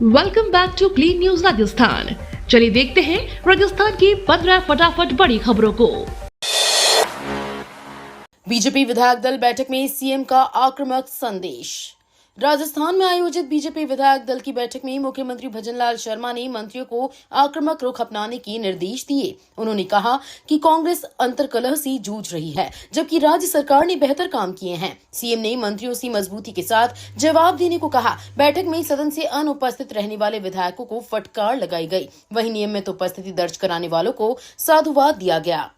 Welcome back to clean news Rajasthan. चलिए देखते हैं राजस्थान की 15 फटाफट बड़ी खबरों को। बीजेपी विधायक दल बैठक में सीएम का आक्रामक संदेश। राजस्थान में आयोजित बीजेपी विधायक दल की बैठक में मुख्यमंत्री भजनलाल शर्मा ने मंत्रियों को आक्रामक रुख अपनाने के निर्देश दिए। उन्होंने कहा कि कांग्रेस अंतर्कलह से जूझ रही है, जबकि राज्य सरकार ने बेहतर काम किए हैं। सीएम ने मंत्रियों से मजबूती के साथ जवाब देने को कहा। बैठक में सदन से अनुपस्थित रहने वाले विधायकों को फटकार लगाई गई। वहीं नियमित उपस्थिति दर्ज कराने वालों को साधुवाद दिया गया।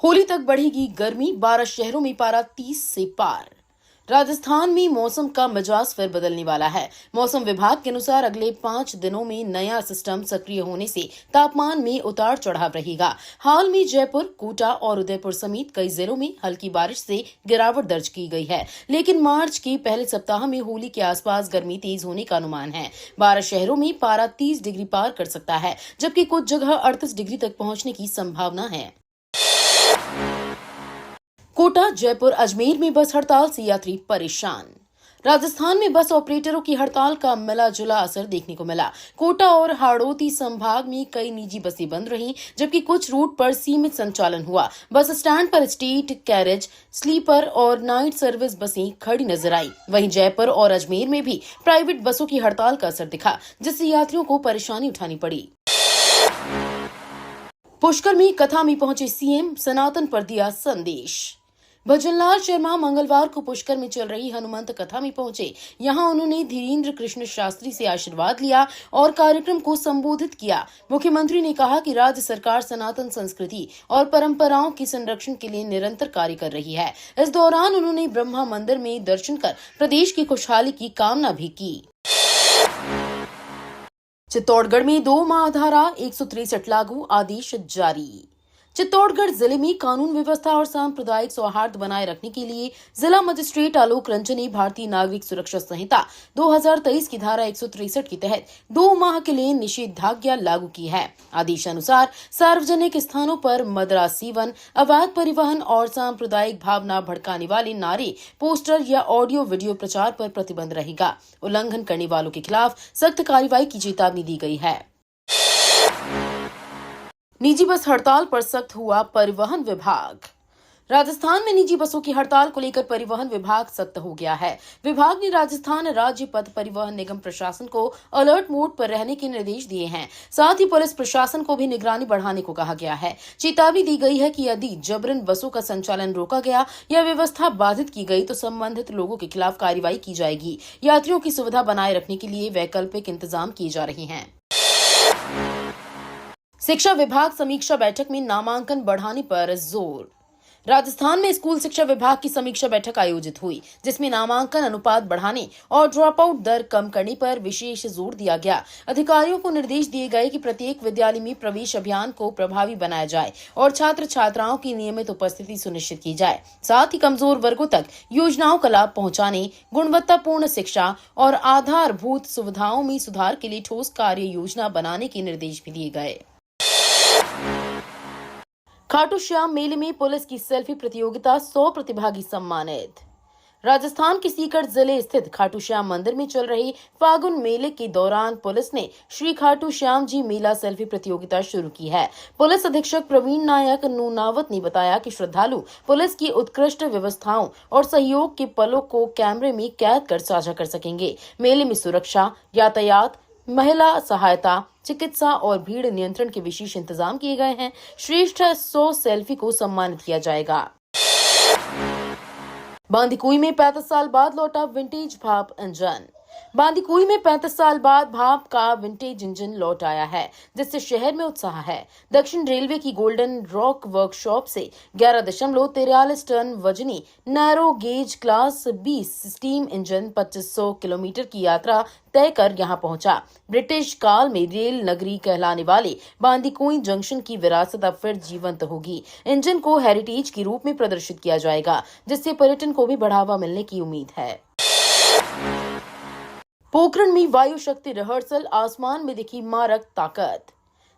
होली तक बढ़ेगी गर्मी, 12 शहरों में पारा 30 से पार। राजस्थान में मौसम का मिजाज फिर बदलने वाला है। मौसम विभाग के अनुसार अगले 5 दिनों में नया सिस्टम सक्रिय होने से तापमान में उतार चढ़ाव रहेगा। हाल में जयपुर, कोटा और उदयपुर समेत कई जिलों में हल्की बारिश से गिरावट दर्ज की गई है, लेकिन मार्च के पहले सप्ताह में होली के आसपास गर्मी तेज होने का अनुमान है। 12 शहरों में पारा 30 डिग्री पार कर सकता है, जबकि कुछ जगह 38 डिग्री तक पहुंचने की संभावना है। कोटा, जयपुर, अजमेर में बस हड़ताल से यात्री परेशान। राजस्थान में बस ऑपरेटरों की हड़ताल का मिला जुला असर देखने को मिला। कोटा और हाड़ौती संभाग में कई निजी बसें बंद रहीं, जबकि कुछ रूट पर सीमित संचालन हुआ। बस स्टैंड पर स्टेट कैरेज, स्लीपर और नाइट सर्विस बसें खड़ी नजर आई। वहीं जयपुर और अजमेर में भी प्राइवेट बसों की हड़ताल का असर दिखा, जिससे यात्रियों को परेशानी उठानी पड़ी। पुष्कर में कथा में पहुंचे सीएम, सनातन पर दिया संदेश। भजनलाल शर्मा मंगलवार को पुष्कर में चल रही हनुमंत कथा में पहुंचे। यहां उन्होंने धीरेन्द्र कृष्ण शास्त्री से आशीर्वाद लिया और कार्यक्रम को संबोधित किया। मुख्यमंत्री ने कहा कि राज्य सरकार सनातन संस्कृति और परंपराओं के संरक्षण के लिए निरंतर कार्य कर रही है। इस दौरान उन्होंने ब्रह्मा मंदिर में दर्शन कर प्रदेश की खुशहाली की कामना भी की। चित्तौड़गढ़ में 2 माह धारा 163 लागू, आदेश जारी। चित्तौड़गढ़ जिले में कानून व्यवस्था और सांप्रदायिक सौहार्द बनाए रखने के लिए जिला मजिस्ट्रेट आलोक रंजन ने भारतीय नागरिक सुरक्षा संहिता 2023 की धारा 163 के तहत 2 माह के लिए निषेधाज्ञा लागू की है। आदेश अनुसार सार्वजनिक स्थानों पर मदिरा सेवन, अवैध परिवहन और सांप्रदायिक भावना भड़काने वाले नारे, पोस्टर या ऑडियो वीडियो प्रचार पर प्रतिबंध रहेगा। उल्लंघन करने वालों के खिलाफ सख्त कार्रवाई की चेतावनी दी गई है। निजी बस हड़ताल पर सख्त हुआ परिवहन विभाग। राजस्थान में निजी बसों की हड़ताल को लेकर परिवहन विभाग सख्त हो गया है। विभाग ने राजस्थान राज्य पथ परिवहन निगम प्रशासन को अलर्ट मोड पर रहने के निर्देश दिए हैं। साथ ही पुलिस प्रशासन को भी निगरानी बढ़ाने को कहा गया है। चेतावनी दी गई है कि यदि जबरन बसों का संचालन रोका गया या व्यवस्था बाधित की गई तो संबंधित लोगों के खिलाफ कार्रवाई की जाएगी। यात्रियों की सुविधा बनाए रखने के लिए वैकल्पिक इंतजाम किए जा रहे हैं। शिक्षा विभाग समीक्षा बैठक में नामांकन बढ़ाने पर जोर। राजस्थान में स्कूल शिक्षा विभाग की समीक्षा बैठक आयोजित हुई, जिसमें नामांकन अनुपात बढ़ाने और ड्रॉप आउट दर कम करने पर विशेष जोर दिया गया। अधिकारियों को निर्देश दिए गए कि प्रत्येक विद्यालय में प्रवेश अभियान को प्रभावी बनाया जाए और छात्र छात्राओं की नियमित उपस्थिति सुनिश्चित की जाए। साथ ही कमजोर वर्गों तक योजनाओं का लाभ पहुंचाने, गुणवत्तापूर्ण शिक्षा और आधारभूत सुविधाओं में सुधार के लिए ठोस कार्य योजना बनाने के निर्देश भी दिए गए। खाटू श्याम मेले में पुलिस की सेल्फी प्रतियोगिता, 100 प्रतिभागी सम्मानित। राजस्थान के सीकर जिले स्थित खाटू श्याम मंदिर में चल रहे फागुन मेले के दौरान पुलिस ने श्री खाटू श्याम जी मेला सेल्फी प्रतियोगिता शुरू की है। पुलिस अधीक्षक प्रवीण नायक नूनावत ने बताया कि श्रद्धालु पुलिस की उत्कृष्ट व्यवस्थाओं और सहयोग के पलों को कैमरे में कैद कर साझा कर सकेंगे। मेले में सुरक्षा, यातायात, महिला सहायता, चिकित्सा और भीड़ नियंत्रण के विशेष इंतजाम किए गए हैं। श्रेष्ठ 100 सेल्फी को सम्मानित किया जाएगा। बांदीकुई में 35 साल बाद लौटा विंटेज भाप इंजन। बांदीकुई में 35 साल बाद भाप का विंटेज इंजन लौट आया है, जिससे शहर में उत्साह है। दक्षिण रेलवे की गोल्डन रॉक वर्कशॉप से 11.43 टन वजनी narrow gauge class 20 steam engine 2500 kilometre की यात्रा तय कर यहां पहुंचा। ब्रिटिश काल में रेल नगरी कहलाने वाले बांदीकुई जंक्शन की विरासत अब फिर जीवंत होगी। इंजन को हेरिटेज के रूप में प्रदर्शित किया जाएगा, जिससे पर्यटन को भी बढ़ावा मिलने की उम्मीद है। पोखरण में वायु शक्ति रिहर्सल, आसमान में दिखी मारक ताकत।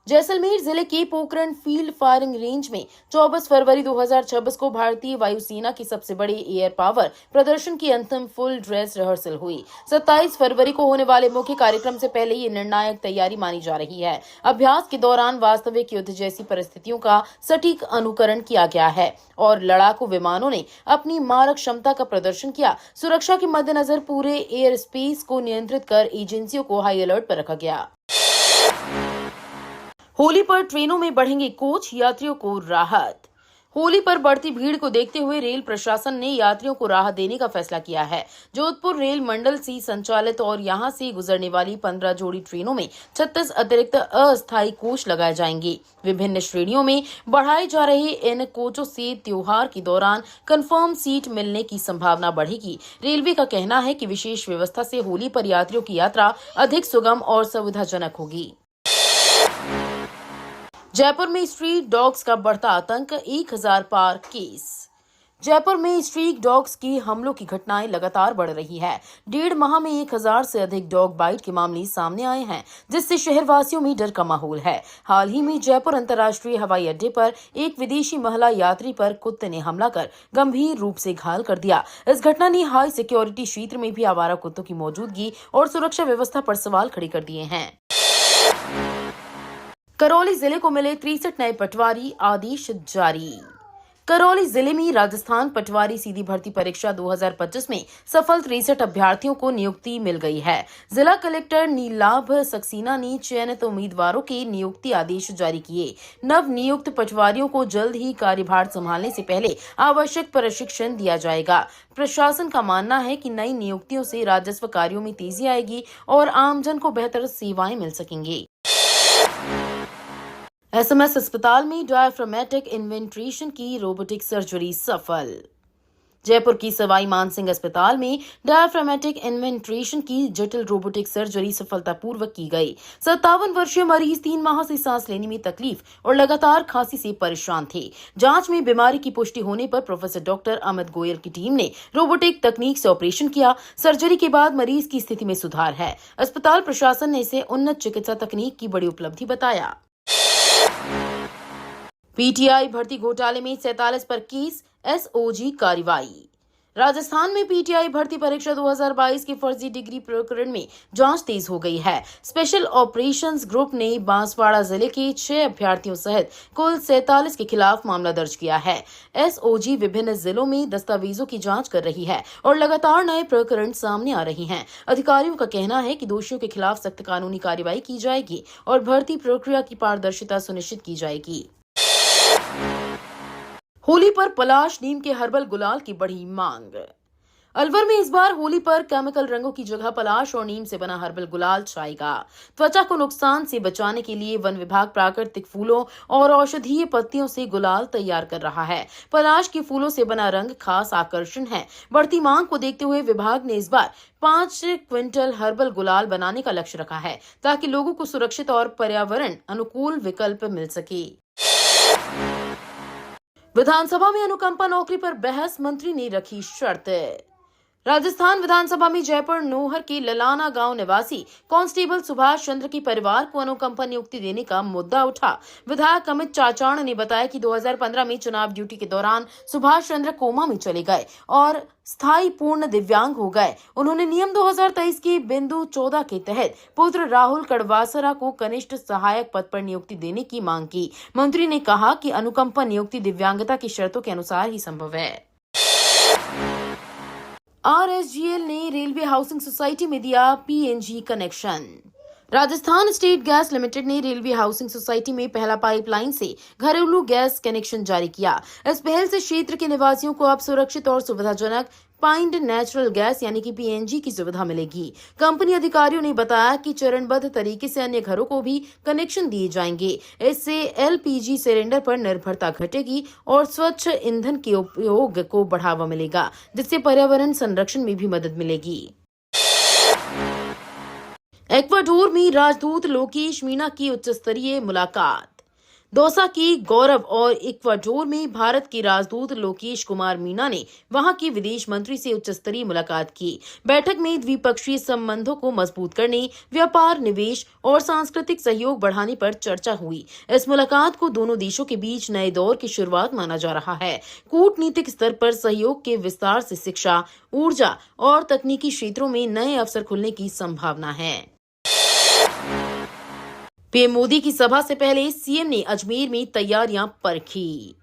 जैसलमेर जिले के पोखरण फील्ड फायरिंग रेंज में 24 फरवरी 2026 को भारतीय वायुसेना की सबसे बड़ी एयर पावर प्रदर्शन की अंतिम फुल ड्रेस रिहर्सल हुई। 27 फरवरी को होने वाले मुख्य कार्यक्रम से पहले ये निर्णायक तैयारी मानी जा रही है। अभ्यास के दौरान वास्तविक युद्ध जैसी परिस्थितियों का सटीक अनुकरण किया गया है और लड़ाकू विमानों ने अपनी मारक क्षमता का प्रदर्शन किया। सुरक्षा के मद्देनजर पूरे एयर स्पेस को नियंत्रित कर एजेंसियों को हाई अलर्ट पर रखा गया। होली पर ट्रेनों में बढ़ेंगे कोच, यात्रियों को राहत। होली पर बढ़ती भीड़ को देखते हुए रेल प्रशासन ने यात्रियों को राहत देने का फैसला किया है। जोधपुर रेल मंडल से संचालित और यहां से गुजरने वाली 15 जोड़ी ट्रेनों में 36 अतिरिक्त अस्थायी कोच लगाए जाएंगे। विभिन्न श्रेणियों में बढ़ाए जा रहे इन कोचों से त्योहार के दौरान कंफर्म सीट मिलने की संभावना बढ़ेगी। रेलवे का कहना है कि विशेष व्यवस्था से होली पर यात्रियों की यात्रा अधिक सुगम और सुविधाजनक होगी। जयपुर में स्ट्रीट डॉग्स का बढ़ता आतंक, 1000 पार केस। जयपुर में स्ट्रीट डॉग्स की हमलों की घटनाएं लगातार बढ़ रही है। 1.5 माह में 1000 से अधिक डॉग बाइट के मामले सामने आए हैं, जिससे शहरवासियों में डर का माहौल है। हाल ही में जयपुर अंतर्राष्ट्रीय हवाई अड्डे पर एक विदेशी महिला यात्री पर कुत्ते ने हमला कर गंभीर रूप से घायल कर दिया। इस घटना ने हाई सिक्योरिटी क्षेत्र में भी आवारा कुत्तों की मौजूदगी और सुरक्षा व्यवस्था पर सवाल खड़े कर दिए हैं। करौली जिले को मिले 63 नए पटवारी, आदेश जारी। करौली जिले में राजस्थान पटवारी सीधी भर्ती परीक्षा 2025 में सफल 63 अभ्यर्थियों को नियुक्ति मिल गई है। जिला कलेक्टर नीलाभ सक्सेना ने चयनित उम्मीदवारों के नियुक्ति आदेश जारी किए। नव नियुक्त पटवारियों को जल्द ही कार्यभार संभालने से पहले आवश्यक प्रशिक्षण दिया जाएगा। प्रशासन का मानना है कि नई नियुक्तियों से राजस्व कार्यों में तेजी आएगी और आमजन को बेहतर सेवाएं मिल सकेंगी। एसएमएस अस्पताल में डायफ्रामेटिक इन्वेंट्रेशन की रोबोटिक सर्जरी सफल। जयपुर की सवाई मानसिंह अस्पताल में डायफ्रामेटिक इन्वेंट्रेशन की जटिल रोबोटिक सर्जरी सफलतापूर्वक की गई। 57 वर्षीय मरीज 3 माह से सांस लेने में तकलीफ और लगातार खांसी से परेशान थे। जांच में बीमारी की पुष्टि होने पर प्रोफेसर डॉक्टर अमित गोयल की टीम ने रोबोटिक तकनीक से ऑपरेशन किया। सर्जरी के बाद मरीज की स्थिति में सुधार है। अस्पताल प्रशासन ने इसे उन्नत चिकित्सा तकनीक की बड़ी उपलब्धि बताया। पीटीआई भर्ती घोटाले में 47 पर केस, एसओजी कार्रवाई। राजस्थान में पीटीआई भर्ती परीक्षा 2022 के फर्जी डिग्री प्रकरण में जांच तेज हो गई है। स्पेशल ऑपरेशंस ग्रुप ने बांसवाड़ा जिले के 6 अभ्यर्थियों सहित कुल 47 के खिलाफ मामला दर्ज किया है। एसओजी विभिन्न जिलों में दस्तावेजों की जांच कर रही है और लगातार नए प्रकरण सामने आ रहे हैं। अधिकारियों का कहना है कि दोषियों के खिलाफ सख्त कानूनी कार्रवाई की जाएगी और भर्ती प्रक्रिया की पारदर्शिता सुनिश्चित की जाएगी। होली पर पलाश नीम के हर्बल गुलाल की बढ़ी मांग। अलवर में इस बार होली पर केमिकल रंगों की जगह पलाश और नीम से बना हर्बल गुलाल छाएगा। त्वचा को नुकसान से बचाने के लिए वन विभाग प्राकृतिक फूलों और औषधीय पत्तियों से गुलाल तैयार कर रहा है। पलाश के फूलों से बना रंग खास आकर्षण है। बढ़ती मांग को देखते हुए विभाग ने इस बार 5 क्विंटल हर्बल गुलाल बनाने का लक्ष्य रखा है, ताकि लोगों को सुरक्षित और पर्यावरण अनुकूल विकल्प मिल सके। विधानसभा में अनुकंपा नौकरी पर बहस, मंत्री ने रखी शर्त। राजस्थान विधानसभा में जयपुर नोहर के ललाना गांव निवासी कांस्टेबल सुभाष चंद्र के परिवार को अनुकंपा नियुक्ति देने का मुद्दा उठा। विधायक अमित चाचाण ने बताया कि 2015 में चुनाव ड्यूटी के दौरान सुभाष चंद्र कोमा में चले गए और स्थायी पूर्ण दिव्यांग हो गए। उन्होंने नियम 2023 के बिंदु 14 के तहत पुत्र राहुल कड़वासरा को कनिष्ठ सहायक पद पर नियुक्ति देने की मांग की। मंत्री ने कहा कि अनुकंपा नियुक्ति दिव्यांगता की शर्तों के अनुसार ही संभव है। आरएसजीएल ने रेलवे हाउसिंग सोसाइटी में दिया PNG connection. Rajasthan state gas limited ने रेलवे हाउसिंग सोसाइटी में पहला पाइपलाइन से घरेलू गैस कनेक्शन जारी किया। इस पहल से क्षेत्र के निवासियों को अब सुरक्षित और सुविधाजनक पाइंड नेचुरल गैस यानी कि पीएनजी की सुविधा मिलेगी। कंपनी अधिकारियों ने बताया कि चरणबद्ध तरीके से अन्य घरों को भी कनेक्शन दिए जाएंगे। इससे एलपीजी सिलेंडर पर निर्भरता घटेगी और स्वच्छ ईंधन के उपयोग को बढ़ावा मिलेगा, जिससे पर्यावरण संरक्षण में भी मदद मिलेगी। इक्वाडोर में राजदूत लोकेश मीना की उच्च स्तरीय मुलाकात। दौसा की गौरव और इक्वाडोर में भारत के राजदूत लोकेश कुमार मीना ने वहां के विदेश मंत्री से उच्च स्तरीय मुलाकात की। बैठक में द्विपक्षीय संबंधों को मजबूत करने, व्यापार, निवेश और सांस्कृतिक सहयोग बढ़ाने पर चर्चा हुई। इस मुलाकात को दोनों देशों के बीच नए दौर की शुरुआत माना जा रहा है। कूटनीतिक स्तर पर सहयोग के विस्तार से शिक्षा, ऊर्जा और तकनीकी क्षेत्रों में नए अवसर खुलने की संभावना है। पीएम मोदी की सभा से पहले सीएम ने अजमेर में तैयारियां परखी।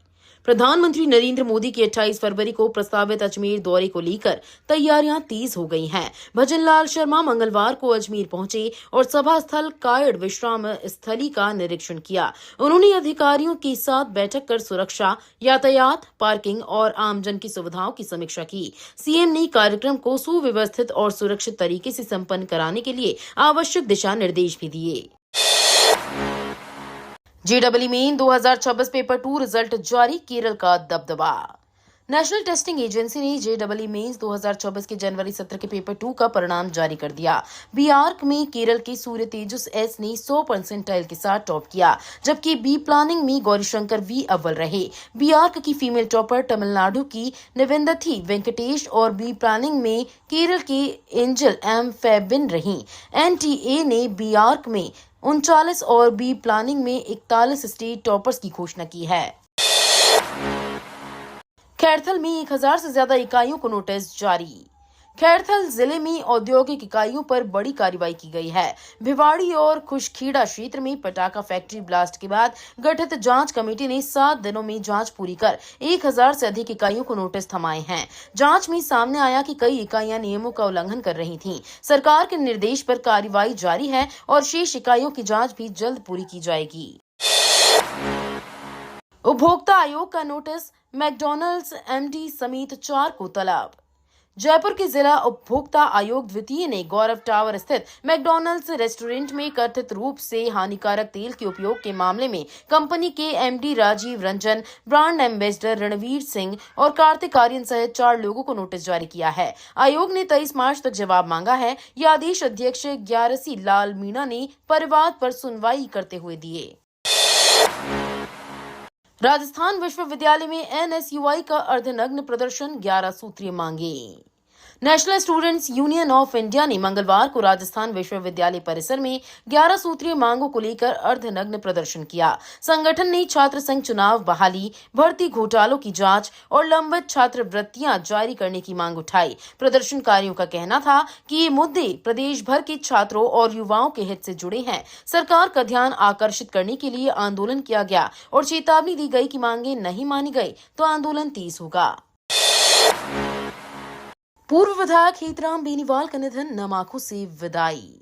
प्रधानमंत्री नरेंद्र मोदी की 28 फरवरी को प्रस्तावित अजमेर दौरे को लेकर तैयारियां तेज हो गई हैं। भजनलाल शर्मा मंगलवार को अजमेर पहुंचे और सभा स्थल कायड़ विश्राम स्थली का निरीक्षण किया। उन्होंने अधिकारियों के साथ बैठक कर सुरक्षा, यातायात, पार्किंग और आमजन की सुविधाओं की समीक्षा की। सीएम ने कार्यक्रम को सुव्यवस्थित और सुरक्षित तरीके से संपन्न कराने के लिए आवश्यक दिशा निर्देश भी दिए। जेईई मेन 2026 पेपर 2 रिजल्ट जारी, केरल का दबदबा। नेशनल टेस्टिंग एजेंसी ने जेईई मेंस 2024 के जनवरी सत्र के पेपर 2 का परिणाम जारी कर दिया। बी-आर्क में केरल के सूर्य तेजस एस ने 100 परसेंटाइल के साथ टॉप किया, जबकि बी प्लानिंग में गौरीशंकर वी अव्वल रहे। बी-आर्क की फीमेल टॉपर तमिलनाडु की निवेंदथी वेंकटेश और बी प्लानिंग में केरल के एंजल एम फेबिन रही। एनटीए ने बी-आर्क में 39 और बी प्लानिंग में 41 स्टेट टॉपर्स की घोषणा की है। खैरथल में 1000 से ज्यादा इकाइयों को नोटिस जारी। खैरथल जिले में औद्योगिक इकाइयों पर बड़ी कार्रवाई की गई है। भिवाड़ी और खुशखेड़ा क्षेत्र में पटाखा फैक्ट्री ब्लास्ट के बाद गठित जांच कमेटी ने 7 दिनों में जांच पूरी कर 1000 से अधिक इकाइयों को नोटिस थमाए हैं। जांच में सामने आया कि कई इकाइयां नियमों का उल्लंघन कर रही थीं। सरकार के निर्देश पर कार्रवाई जारी है और शेष इकाइयों की जांच भी जल्द पूरी की जाएगी। उपभोक्ता आयोग का नोटिस, मैकडॉनल्ड्स एमडी समेत 4 को तलब। जयपुर के जिला उपभोक्ता आयोग द्वितीय ने गौरव टावर स्थित मैकडॉनल्ड्स रेस्टोरेंट में कथित रूप से हानिकारक तेल के उपयोग के मामले में कंपनी के MD Rajeev Ranjan, brand ambassador Ranveer Singh और कार्तिक आर्यन सहित 4 लोगों को नोटिस जारी किया है। आयोग ने 23 मार्च तक जवाब मांगा है। यह आदेश अध्यक्ष ग्यारसी लाल मीणा ने परिवाद पर सुनवाई करते हुए दिए। राजस्थान विश्वविद्यालय में एनएसयूआई का अर्धनग्न प्रदर्शन, 11 सूत्रीय मांगे। National students union of India ने मंगलवार को राजस्थान विश्वविद्यालय परिसर में 11 सूत्रीय मांगों को लेकर अर्धनग्न प्रदर्शन किया। संगठन ने छात्र संघ चुनाव बहाली, भर्ती घोटालों की जांच और लंबित छात्रवृत्तियां जारी करने की मांग उठाई। प्रदर्शनकारियों का कहना था कि ये मुद्दे प्रदेश भर के छात्रों और युवाओं के हित से जुड़े हैं। सरकार का ध्यान आकर्षित करने के लिए आंदोलन किया गया और चेतावनी दी गई कि मांगे नहीं मानी गई तो आंदोलन तेज होगा। पूर्व विधायक हेतराम बेनीवाल का निधन, नम आंखों से विदाई।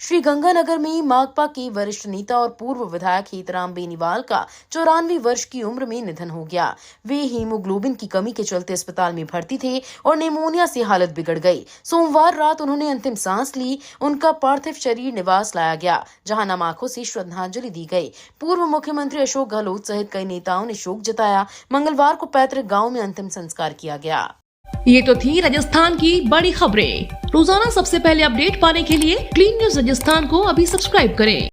श्रीगंगानगर में माकपा के वरिष्ठ नेता और पूर्व विधायक हेतराम बेनीवाल का 94 वर्ष की उम्र में निधन हो गया। वे हीमोग्लोबिन की कमी के चलते अस्पताल में भर्ती थे और निमोनिया से हालत बिगड़ गई। सोमवार रात उन्होंने अंतिम सांस ली। उनका पार्थिव शरीर निवास लाया गया, जहां नम आंखों से श्रद्धांजलि दी गई। पूर्व मुख्यमंत्री अशोक गहलोत सहित कई नेताओं ने शोक जताया। मंगलवार को पैतृक गाँव में अंतिम संस्कार किया गया। ये तो थी राजस्थान की बड़ी खबरें। रोजाना सबसे पहले अपडेट पाने के लिए क्लीन न्यूज राजस्थान को अभी सब्सक्राइब करें।